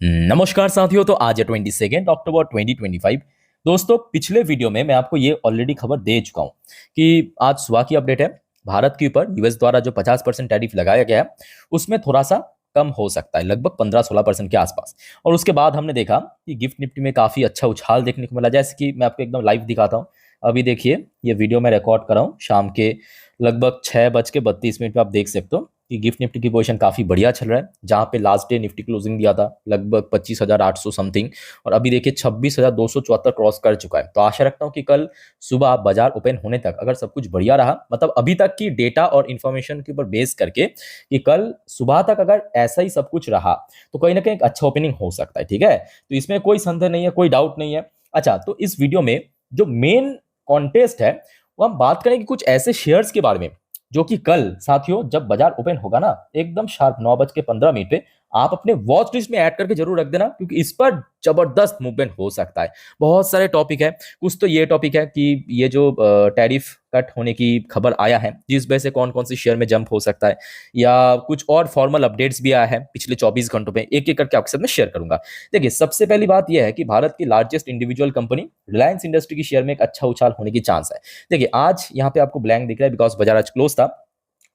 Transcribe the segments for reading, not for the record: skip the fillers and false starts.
नमस्कार साथियों। तो आज है 22 अक्टूबर 2025। दोस्तों, पिछले वीडियो में मैं आपको ये ऑलरेडी खबर दे चुका हूँ कि आज सुबह की अपडेट है। भारत के ऊपर यूएस द्वारा जो 50% टैरिफ लगाया गया है उसमें थोड़ा सा कम हो सकता है, लगभग 15-16% के आसपास। और उसके बाद हमने देखा कि गिफ्ट निफ्टी में काफी अच्छा उछाल देखने को मिला, जैसे कि मैं आपको एकदम लाइव दिखाता हूँ। अभी देखिए, ये वीडियो मैं रिकॉर्ड कर रहा हूँ शाम के लगभग 6:32 पे। आप देख सकते हो कि गिफ्ट निफ्टी की पोजीशन काफी बढ़िया चल रहा है, जहां पे लास्ट डे निफ्टी क्लोजिंग दिया था लगभग 25,800 समथिंग, और अभी देखिए 26,274 क्रॉस कर चुका है। तो आशा रखता हूं कि कल सुबह बाजार ओपन होने तक अगर सब कुछ बढ़िया रहा, मतलब अभी तक की डेटा और इन्फॉर्मेशन के ऊपर बेस करके, कि कल सुबह तक अगर ऐसा ही सब कुछ रहा तो कहीं ना कहीं एक अच्छा ओपनिंग हो सकता है। ठीक है, तो इसमें कोई संदेह नहीं है, कोई डाउट नहीं है। अच्छा, तो इस वीडियो में जो मेन कॉन्टेस्ट है वो हम बात करेंगे कुछ ऐसे शेयर्स के बारे में जो कि कल साथियों जब बाजार ओपन होगा ना, एकदम शार्प 9:15 पे आप अपने वॉच लिस्ट में ऐड करके जरूर रख देना, क्योंकि इस पर जबरदस्त मूवमेंट हो सकता है। बहुत सारे टॉपिक है। कुछ तो ये टॉपिक है कि ये जो टैरिफ कट होने की खबर आया है, जिस वजह से कौन कौन सी शेयर में जंप हो सकता है, या कुछ और फॉर्मल अपडेट्स भी आया है पिछले 24 घंटों में, एक एक करके आपके साथ में शेयर करूंगा। देखिए, सबसे पहली बात यह है कि भारत की largest individual company Reliance industry की शेयर में एक अच्छा उछाल होने की चांस है। देखिए, आज यहाँ पे आपको ब्लैंक दिख रहा है बिकॉज बाजार आज क्लोज था।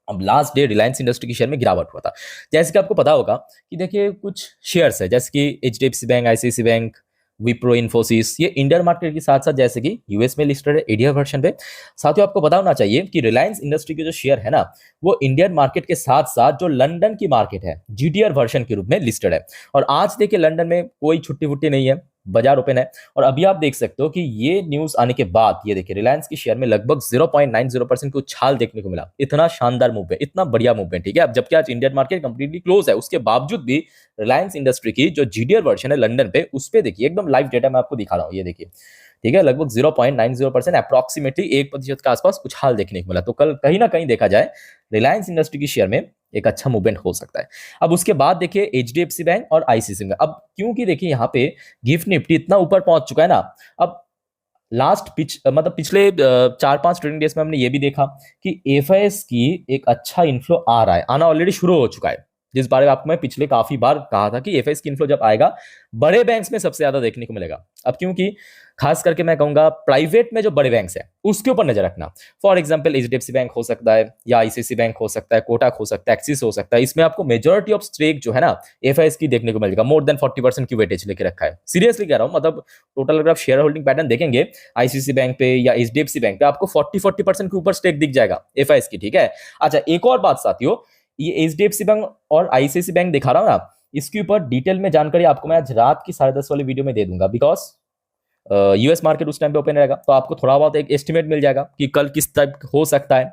अब लास्ट डे रिलायंस इंडस्ट्री की शेयर में गिरावट हुआ था। जैसे कि आपको पता होगा कि देखिए कुछ शेयर्स है जैसे कि HDFC bank, ICICI bank, Wipro, Infosys, ये इंडियन मार्केट के साथ साथ जैसे कि यूएस में लिस्टेड है एडीएफ वर्जन पे। साथियों, आपको पता होना चाहिए कि रिलायंस इंडस्ट्री के जो शेयर है ना, वो इंडियन मार्केट के साथ साथ जो लंदन की मार्केट है जीटीआर वर्जन के रूप में लिस्टेड है। और आज देखिए लंदन में कोई छुट्टी वुट्टी नहीं है, बाजार ओपन है। और अभी आप देख सकते हो कि ये न्यूज आने के बाद ये देखिए रिलायंस की शेयर में लगभग 0.90% की उछाल देखने को मिला। इतना शानदार मूव है, इतना बढ़िया मूव है। ठीक है, अब जबकि आज इंडियन मार्केट कंप्लीटली क्लोज है, उसके बावजूद भी रिलायंस इंडस्ट्री की जो जीडीआर वर्जन है लंदन पे, उस पे देखिए एकदम लाइव डेटा मैं आपको दिखा रहा हूँ। ये देखिए, ठीक है, लगभग 0.90% अप्रोक्सीमेटली 1% के आसपास उछाल देखने को मिला। तो कल कहीं ना कहीं देखा जाए रिलायंस इंडस्ट्री की शेयर में एक अच्छा मूवमेंट हो सकता है। अब उसके बाद देखिए एचडीएफसी बैंक और आईसीआईसी बैंक। अब क्योंकि देखिए यहाँ पे गिफ्ट निफ्टी इतना ऊपर पहुंच चुका है ना, अब मतलब पिछले 4-5 ट्रेडिंग डेज में हमने ये भी देखा कि एफआईएस की एक अच्छा इन्फ्लो आ रहा है, आना ऑलरेडी शुरू हो चुका है, जिस बारे में आपको मैं पिछले काफी बार कहा था कि एफआईएस की इन्फ्लो जब आएगा बड़े बैंक्स में सबसे ज्यादा देखने को मिलेगा। अब क्योंकि खास करके मैं कहूंगा प्राइवेट में जो बड़े बैंक्स है उसके ऊपर नजर रखना। फॉर एग्जांपल एचडीएफसी बैंक हो सकता है, या आईसीआईसी बैंक हो सकता है, कोटक हो सकता है, एक्सिस हो सकता है। इसमें आपको मेजोरिटी ऑफ स्टेक जो है ना एफआईएस की देखने को मिलेगा, मोर देन 40% की वेटेज लेके रखा है। सीरियसली कह रहा हूं, मतलब टोटल अगर आप शेयर होल्डिंग पैटर्न देखेंगे आईसीआईसी बैंक पे या एचडीएफसी बैंक पे, आपको 40% के ऊपर स्टेक दिख जाएगा एफआईएस की। ठीक है, अच्छा एक और बात साथियों, ये एचडीएफसी बैंक और आईसीआईसी बैंक दिखा रहा हूं ना, इसके ऊपर डिटेल में जानकारी आपको मैं आज रात की 10:30 वाली वीडियो में दे दूंगा, बिकॉज यूएस मार्केट उस टाइम पे ओपन रहेगा, तो आपको थोड़ा बहुत एक एस्टिमेट मिल जाएगा कि कल किस टाइप हो सकता है।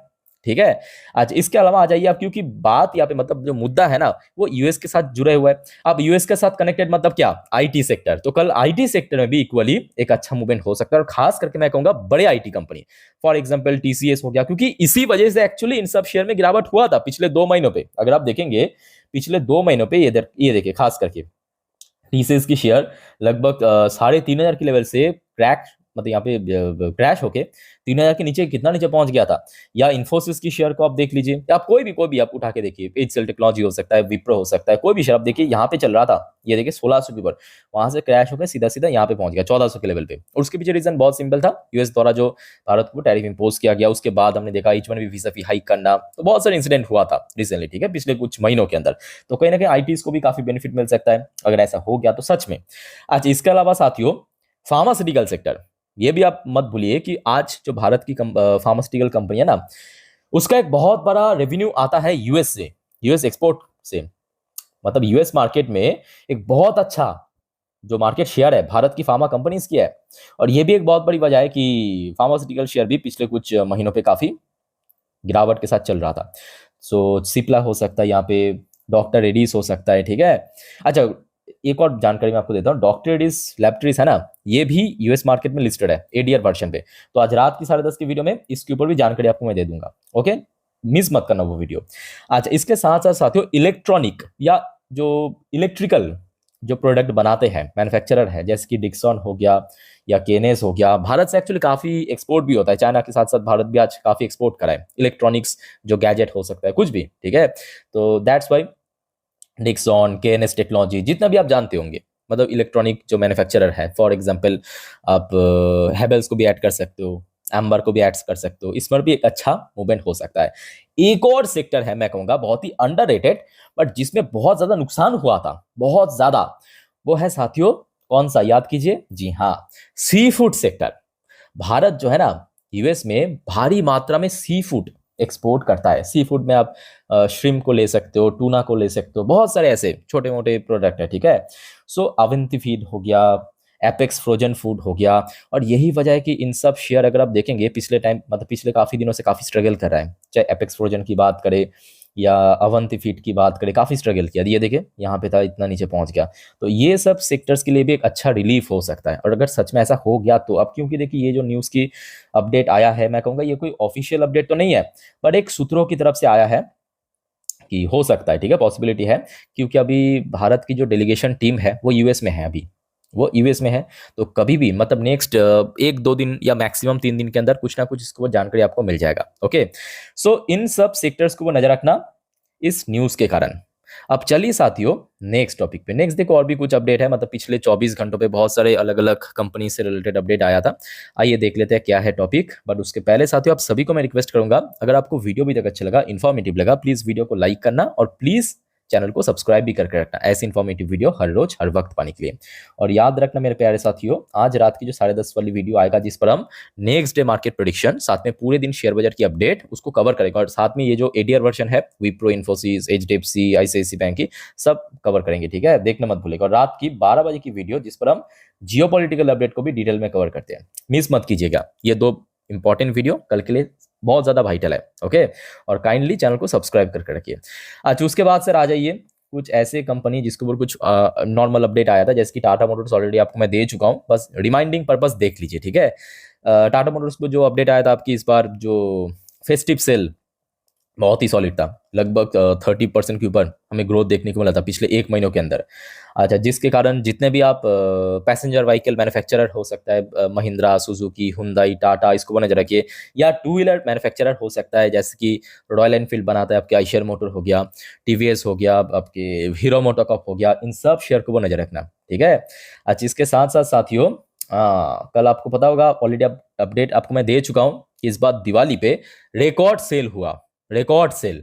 ठीक है, आज इसके अलावा आ जाइए आप, क्योंकि बात यहाँ पे मतलब जो मुद्दा है ना वो यूएस के साथ जुड़े हुए है। अब यूएस के साथ कनेक्टेड मतलब क्या, आईटी सेक्टर। तो कल आईटी सेक्टर में भी इक्वली एक अच्छा मूवमेंट हो सकता है, और खास करके मैं कहूंगा बड़े IT company, for example TCS हो गया, क्योंकि इसी वजह से एक्चुअली इन सब शेयर में गिरावट हुआ था पिछले 2 महीनों पे। अगर आप देखेंगे पिछले 2 महीनों पे ये देखिए खास करके टीसीएस की शेयर लगभग 3,500 के लेवल से क्रैक, मतलब यहाँ पे क्रैश होके 3,000 के नीचे कितना नीचे पहुंच गया था। या इन्फोसिस की शेयर को आप देख लीजिए, या आप कोई भी आप उठा के देखिए, एचसीएल टेक्नोलॉजी हो सकता है, विप्रो हो सकता है, कोई भी शेयर आप देखिए यहाँ पे चल रहा था, ये देखिए 1600 के ऊपर, वहां से क्रैश होकर सीधा सीधा यहाँ पे पहुंच गया 1400 के लेवल पे। और उसके पीछे रीजन बहुत सिंपल था, यूएस द्वारा जो भारत को टैरिफ इंपोज किया गया, उसके बाद हमने देखा H1B वीजा फी हाइक करना, तो बहुत सारे इंसिडेंट हुआ था रिसेंटली। ठीक है, पिछले कुछ महीनों के अंदर। तो कहीं ना कहीं आईटीज को भी काफी बेनिफिट मिल सकता है अगर ऐसा हो गया तो, सच में। अच्छा, इसके अलावा साथियों फार्मास्यूटिकल सेक्टर, ये भी आप मत भूलिए कि आज जो भारत की फार्मास्यूटिकल कंपनी है ना, उसका एक बहुत बड़ा रेवेन्यू आता है यूएस से, यूएस एक्सपोर्ट से। मतलब यूएस मार्केट में एक बहुत अच्छा जो मार्केट शेयर है भारत की फार्मा कंपनीज की है। और ये भी एक बहुत बड़ी वजह है कि फार्मास्यूटिकल शेयर भी पिछले कुछ महीनों पे काफी गिरावट के साथ चल रहा था। सो सिप्ला हो सकता है यहाँ पे, डॉक्टर रेडीज हो सकता है। ठीक है, अच्छा एक और जानकारी मैं आपको देता हूँ, डॉक्टर रेडीज लैबोरेटरीज है ना, ये भी यूएस मार्केट में लिस्टेड है एडीआर वर्जन पे। तो आज रात की 10:30 की वीडियो में इसके ऊपर भी जानकारी आपको मैं दे दूंगा। ओके, मिस मत करना वो वीडियो। अच्छा, इसके साथ साथ साथियों इलेक्ट्रॉनिक या जो इलेक्ट्रिकल जो प्रोडक्ट बनाते हैं मैन्युफैक्चरर है, जैसे कि डिक्सन हो गया या केनेस हो गया, भारत से एक्चुअली काफी एक्सपोर्ट भी होता है, चाइना के साथ साथ भारत भी आज काफी एक्सपोर्ट करा है इलेक्ट्रॉनिक्स, जो गैजेट हो सकता है कुछ भी। ठीक है, तो that's why Dixon, KNS technology, जितना भी आप जानते होंगे, मतलब इलेक्ट्रॉनिक जो मैन्युफैक्चरर है, फॉर एग्जांपल आप हेवेल्स को भी ऐड कर सकते हो, एम्बर को भी ऐड कर सकते हो, इसमें भी एक अच्छा मूवमेंट हो सकता है। एक और सेक्टर है, मैं कहूंगा बहुत ही अंडररेटेड, बट जिसमें बहुत ज्यादा नुकसान हुआ था, बहुत ज्यादा, वो है साथियों, कौन सा, याद कीजिए, जी हाँ, सी फूड सेक्टर। भारत जो है ना, यूएस में भारी मात्रा में सी फूड एक्सपोर्ट करता है। सी फूड में आप श्रिम्प को ले सकते हो, टूना को ले सकते हो, बहुत सारे ऐसे छोटे मोटे प्रोडक्ट है, ठीक है। सो अवंती फीड हो गया, एपेक्स फ्रोजन फूड हो गया, और यही वजह है कि इन सब शेयर अगर आप देखेंगे पिछले टाइम, मतलब पिछले काफी दिनों से काफी स्ट्रगल कर रहा है। चाहे एपेक्स फ्रोजन की बात करें या अवंती फीड की बात करें, काफी स्ट्रगल किया, ये देखिए यहाँ पे था, इतना नीचे पहुंच गया। तो ये सब सेक्टर्स के लिए भी एक अच्छा रिलीफ हो सकता है। और अगर सच में ऐसा हो गया तो अब, क्योंकि देखिए ये जो न्यूज़ की अपडेट आया है, मैं कहूँगा ये कोई ऑफिशियल अपडेट तो नहीं है, बट एक सूत्रों की तरफ से आया है कि हो सकता है, ठीक है, पॉसिबिलिटी है, क्योंकि अभी भारत की जो डेलीगेशन टीम है वो यूएस में है, अभी वो यूएस में है। तो कभी भी, मतलब नेक्स्ट 1-2 दिन या मैक्सिमम 3 दिन के अंदर कुछ ना कुछ इसको वो जानकारी आपको मिल जाएगा। ओके, सो इन सब सेक्टर्स को वो नजर रखना इस न्यूज के कारण। अब चलिए साथियों नेक्स्ट टॉपिक पे। नेक्स्ट देखो और भी कुछ अपडेट है, मतलब पिछले 24 घंटों पे बहुत सारे अलग अलग कंपनी से रिलेटेड अपडेट आया था। आइए देख लेते हैं क्या है टॉपिक। बट उसके पहले साथियों आप सभी को मैं रिक्वेस्ट करूंगा, अगर आपको वीडियो भी तक अच्छा लगा, इन्फॉर्मेटिव लगा, प्लीज वीडियो को लाइक करना और प्लीज चैनल को सब्सक्राइब भी करके रखना, ऐसे इन्फॉर्मेटिव वीडियो हर रोज हर वक्त पाने के लिए। और याद रखना मेरे प्यारे साथियों, आज रात की जो 10:30 वाली वीडियो आएगा, जिस पर हम नेक्स्ट डे मार्केट प्रेडिक्शन, साथ में पूरे दिन शेयर बाजार की अपडेट उसको कवर करेंगे, और साथ में ये जो एडीआर वर्जन है, Wipro, Infosys, HDFC, ICICI bank की, सब कवर करेंगे, ठीक है, देखना मत भूलिएगा। और रात की 12 बजे की वीडियो, जिस पर हम जियो पॉलिटिकल अपडेट को भी डिटेल में कवर करते हैं, मिस मत कीजिएगा। ये 2 इंपॉर्टेंट वीडियो कल के लिए बहुत ज्यादा वाइटल है। ओके, और काइंडली चैनल को सब्सक्राइब करके रखिए। अच्छा, उसके बाद सर आ जाइए कुछ ऐसे कंपनी जिसके ऊपर कुछ नॉर्मल अपडेट आया था, जैसे कि टाटा मोटर्स, ऑलरेडी आपको मैं दे चुका हूं, बस रिमाइंडिंग पर्पस देख लीजिए, ठीक है। टाटा मोटर्स को जो अपडेट आया था आपकी इस बार, जो फेस्टिव सेल बहुत ही सॉलिड था, लगभग 30% के ऊपर हमें ग्रोथ देखने को मिला था पिछले 1 महीनों के अंदर। अच्छा, जिसके कारण जितने भी आप पैसेंजर व्हीकल मैन्युफैक्चरर हो सकता है, महिंद्रा, सुजुकी, हुंडई, टाटा, इसको वो नजर रखिए, या टू व्हीलर मैन्युफैक्चरर हो सकता है, जैसे कि रॉयल एनफील्ड बनाता है, आपके आइशर मोटर हो गया, टीवीएस हो गया, आपके हीरो मोटोकॉर्प हो गया, इन सब शेयर को वो नजर रखना, ठीक है। अच्छा, इसके साथ साथ साथियों, कल आपको पता होगा, ऑलरेडी अपडेट आपको मैं दे चुका हूँ कि इस बार दिवाली पे रिकॉर्ड सेल हुआ, रिकॉर्ड सेल,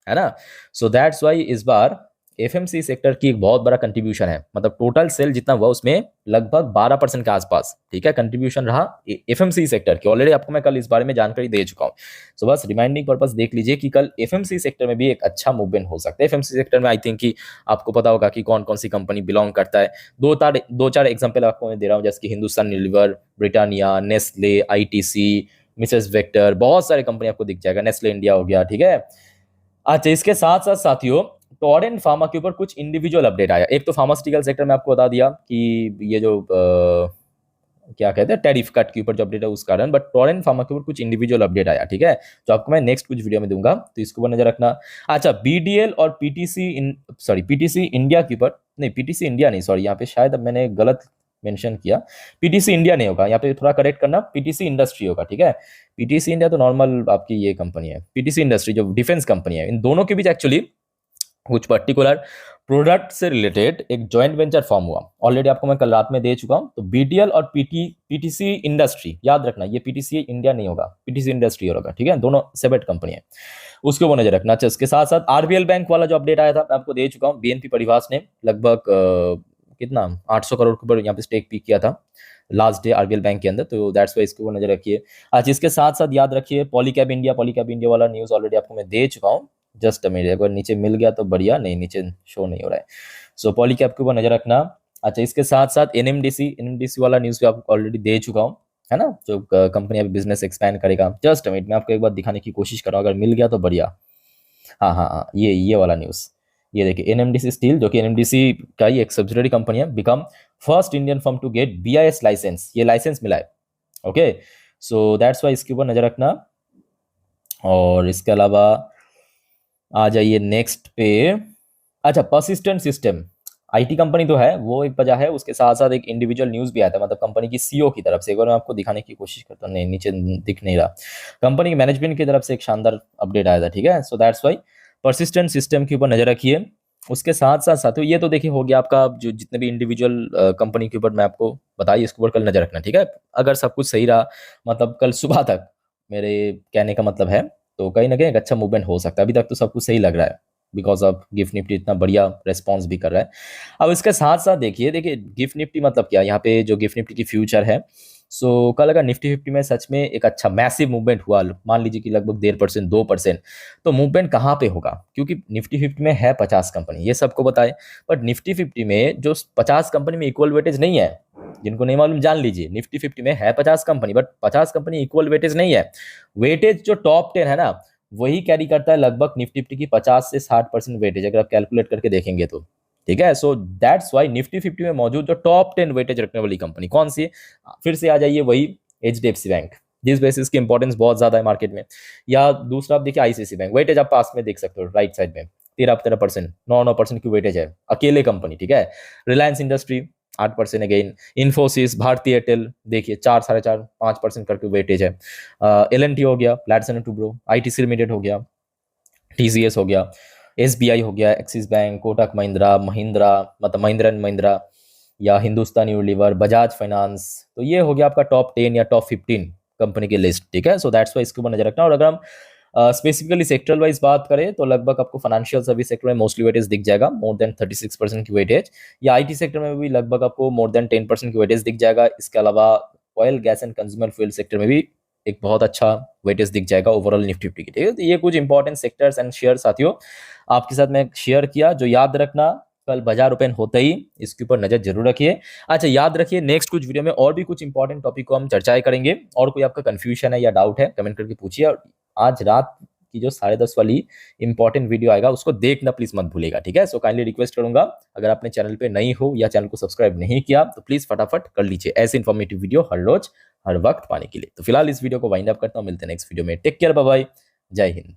है ना। सो दैट्स वाई इस बार एफएमसी सेक्टर की एक बहुत बड़ा कंट्रीब्यूशन है, मतलब टोटल सेल जितना हुआ उसमें लगभग 12% के आसपास, ठीक है, कंट्रीब्यूशन रहा एफएमसी सेक्टर की। ऑलरेडी आपको मैं कल इस बारे में जानकारी दे चुका हूं। सो बस रिमाइंडिंग पर्पस देख लीजिए कि कल एफएमसी सेक्टर में भी एक अच्छा मूवमेंट हो सकता है। एफएमसी सेक्टर में आई थिंक कि आपको पता होगा कि कौन कौन सी कंपनी बिलोंग करता है। दो चार एग्जाम्पल आपको मैं दे रहा हूँ, जैसे कि Hindustan Unilever, Britannia, Nestle, ITC, Mrs vector, बहुत सारे कंपनी आपको दिख जाएगा, नेस्ले इंडिया हो गया, ठीक है। अच्छा, इसके साथ साथ साथियों टोरेंट फार्मा के ऊपर कुछ इंडिविजुअल अपडेट आया। एक तो फार्मास्यूटिकल सेक्टर में आपको बता दिया कि ये जो क्या कहते हैं, टैरिफ कट के ऊपर जो अपडेट है उस कारण, बट टोरेंट फार्मा के ऊपर कुछ इंडिविजुअल अपडेट आया, ठीक है, जो आपको मैं नेक्स्ट कुछ वीडियो में दूंगा, तो इसको ऊपर नजर रखना। अच्छा, बीडीएल और पीटीसी इंडिया के ऊपर, नहीं पीटीसी इंडिया नहीं, सॉरी, यहाँ पे शायद अब मैंने गलत मेंशन किया, पीटीसी इंडिया नहीं होगा, यहाँ पे थोड़ा करेक्ट करना, पीटीसी इंडस्ट्री होगा, ठीक है। पीटीसी इंडिया तो नॉर्मल आपकी ये कंपनी है, पीटीसी इंडस्ट्री जो डिफेंस कंपनी है, इन दोनों के बीच एक्चुअली कुछ पर्टिकुलर प्रोडक्ट से रिलेटेड एक जॉइंट वेंचर फॉर्म हुआ, ऑलरेडी आपको मैं कल रात में दे चुका हूं। तो बीडीएल और पीटीसी इंडस्ट्री, याद रखना ये पीटीसी इंडिया नहीं होगा, पीटीसी इंडस्ट्री होगा, ठीक है, दोनों सेपरेट कंपनी है, उसको वो नजर रखना। अच्छा, इसके साथ साथ आरबीएल बैंक वाला जो अपडेट आया था मैं आपको दे चुका हूँ, बीएनपी परिवास ने लगभग कितना 800 करोड़ के ऊपर यहाँ पे स्टेक पिक किया था लास्ट डे आरबीएल बैंक के अंदर, तो दैट्स वाई इसको नजर रखिए। आज इसके साथ साथ याद रखिए पॉलीकैब इंडिया वाला न्यूज ऑलरेडी आपको मैं दे चुका हूँ, जस्ट मेरे अगर नीचे मिल गया तो बढ़िया, नहीं नीचे शो नहीं हो रहा है, सो पॉलीकैब के ऊपर नजर रखना। अच्छा, इसके साथ साथ एनएमडीसी वाला न्यूज भी आपको ऑलरेडी दे चुका हूँ, है ना, जो कंपनी अभी बिजनेस एक्सपैंड करेगा। जस्ट मिनट मैं आपको एक बार दिखाने की कोशिश कर रहा हूँ, अगर मिल गया तो बढ़िया। हाँ हाँ हाँ, ये वाला न्यूज, ये देखिए, एनएमडीसी स्टील, जो कि एनएमडीसी का ही एक सब्सिडरी कंपनी है, become first Indian firm to get BIS licence, ये लाइसेंस मिला है। ओके, सो दैट्स वाई इसके ऊपर नजर रखना। और इसके अलावा आ जाइए नेक्स्ट पे। अच्छा, परसिस्टेंट सिस्टम आईटी कंपनी तो है, वो एक वजह है, उसके साथ साथ एक इंडिविजुअल न्यूज भी आया था, मतलब कंपनी की सीईओ की तरफ से, एक बार मैं आपको दिखाने की कोशिश करता हूँ, नहीं नीचे दिख नहीं रहा, कंपनी के मैनेजमेंट की तरफ से एक शानदार अपडेट आया था, ठीक है। So that's why persistent system के ऊपर नजर रखिए। उसके साथ साथ साथियों ये तो देखिए हो गया आपका जो जितने भी इंडिविजुअल कंपनी के ऊपर मैं आपको बताइए, इसके ऊपर कल नजर रखना, ठीक है। अगर सब कुछ सही रहा, मतलब कल सुबह तक, मेरे कहने का मतलब है, तो कहीं ना कहीं एक अच्छा मूवमेंट हो सकता है। अभी तक तो सब कुछ सही लग रहा है, बिकॉज ऑफ गिफ्ट निफ्टी इतना बढ़िया रेस्पॉन्स भी कर रहा है। अब इसके साथ साथ देखिए देखिए गिफ्ट निफ्टी मतलब क्या, यहाँ पे जो गिफ्ट निफ्टी की फ्यूचर है, सो कल अगर निफ्टी फिफ्टी में सच में एक अच्छा मैसिव मूवमेंट हुआ, मान लीजिए कि लगभग 1.5% 2%, तो मूवमेंट कहाँ पे होगा, क्योंकि निफ्टी फिफ्टी में है 50 कंपनी, ये सबको बताए, बट निफ्टी फिफ्टी में जो 50 कंपनी में इक्वल वेटेज नहीं है, जिनको नहीं मालूम जान लीजिए, निफ्टी फिफ्टी में है 50 company, but 50 company equal weightage नहीं है। वेटेज जो टॉप 10 है ना, वही कैरी करता है लगभग निफ्टी फिफ्टी की 50 से 60% वेटेज, अगर आप कैलकुलेट करके देखेंगे तो, ठीक है। So that's why Nifty fifty में मौजूद जो टॉप 10 वेटेज रखने वाली कंपनी कौन सी है, फिर से आ जाइए वही एचडीएफसी बैंक, जिस बेसिस की इंपॉर्टेंस बहुत ज्यादा है मार्केट में। या दूसरा आप देखिए आईसीआईसी बैंक, वेटेज आप पास में देख सकते हो राइट साइड में, 13% 9% की वेटेज है, अकेले कंपनी, ठीक है। रिलायंस इंडस्ट्री 8% अगेन, इन्फोसिस, भारतीय एयरटेल देखिए 4 4.5 5% करके वेटेज है। एल हो गया, लैट्सन एंड टूब्रो, आईटीसी लिमिटेड हो गया, टीसीएस हो गया, एसबीआई हो गया, एक्सिस बैंक, कोटक महिंद्रा, महिंद्रा मतलब महिंद्रा एंड महिंद्रा, या हिंदुस्तान यूनिलीवर, बजाज फाइनेंस, तो ये हो गया आपका टॉप 10 या टॉप 15 कंपनी की लिस्ट, ठीक है। सो दैट्स वाई इसके ऊपर नजर रखना। और अगर हम स्पेसिफिकली सेक्टरल वाइज बात करें तो लगभग आपको फाइनेंशियल सर्विस सेक्टर में मोस्टली वेटेज दिख जाएगा, मोर देन 36% की वेटेज, या आईटी सेक्टर में भी लगभग आपको मोर देन 10% की वेटेज दिख जाएगा। इसके अलावा oil gas and consumer fuel sector में भी एक बहुत अच्छा वेटेज दिख जाएगा ओवरऑल निफ्टी फिफ्टी की, ठीक है। तो ये कुछ इंपॉर्टेंट सेक्टर्स एंड शेयर साथियों आपके साथ मैं शेयर किया, जो याद रखना कल बाजार ओपन होते ही इसके ऊपर नजर जरूर रखिए। अच्छा याद रखिए, नेक्स्ट कुछ वीडियो में और भी कुछ इंपॉर्टेंट टॉपिक को हम चर्चाएं करेंगे, और कोई आपका कंफ्यूजन है या डाउट है कमेंट करके पूछिए। और आज रात की जो 10:30 वाली इंपॉर्टेंट वीडियो आएगा उसको देखना प्लीज मत भूलेगा, ठीक है। सो काइंडली रिक्वेस्ट करूंगा, अगर आपने चैनल पे नई हो या चैनल को सब्सक्राइब नहीं किया तो प्लीज फटाफट कर लीजिए, ऐसे इन्फॉर्मेटिव वीडियो हर रोज हर वक्त पाने के लिए। तो फिलहाल इस वीडियो को वाइंड अप करता हूं, मिलते हैं नेक्स्ट वीडियो में, टेक केयर, बाय बाय, जय हिंद।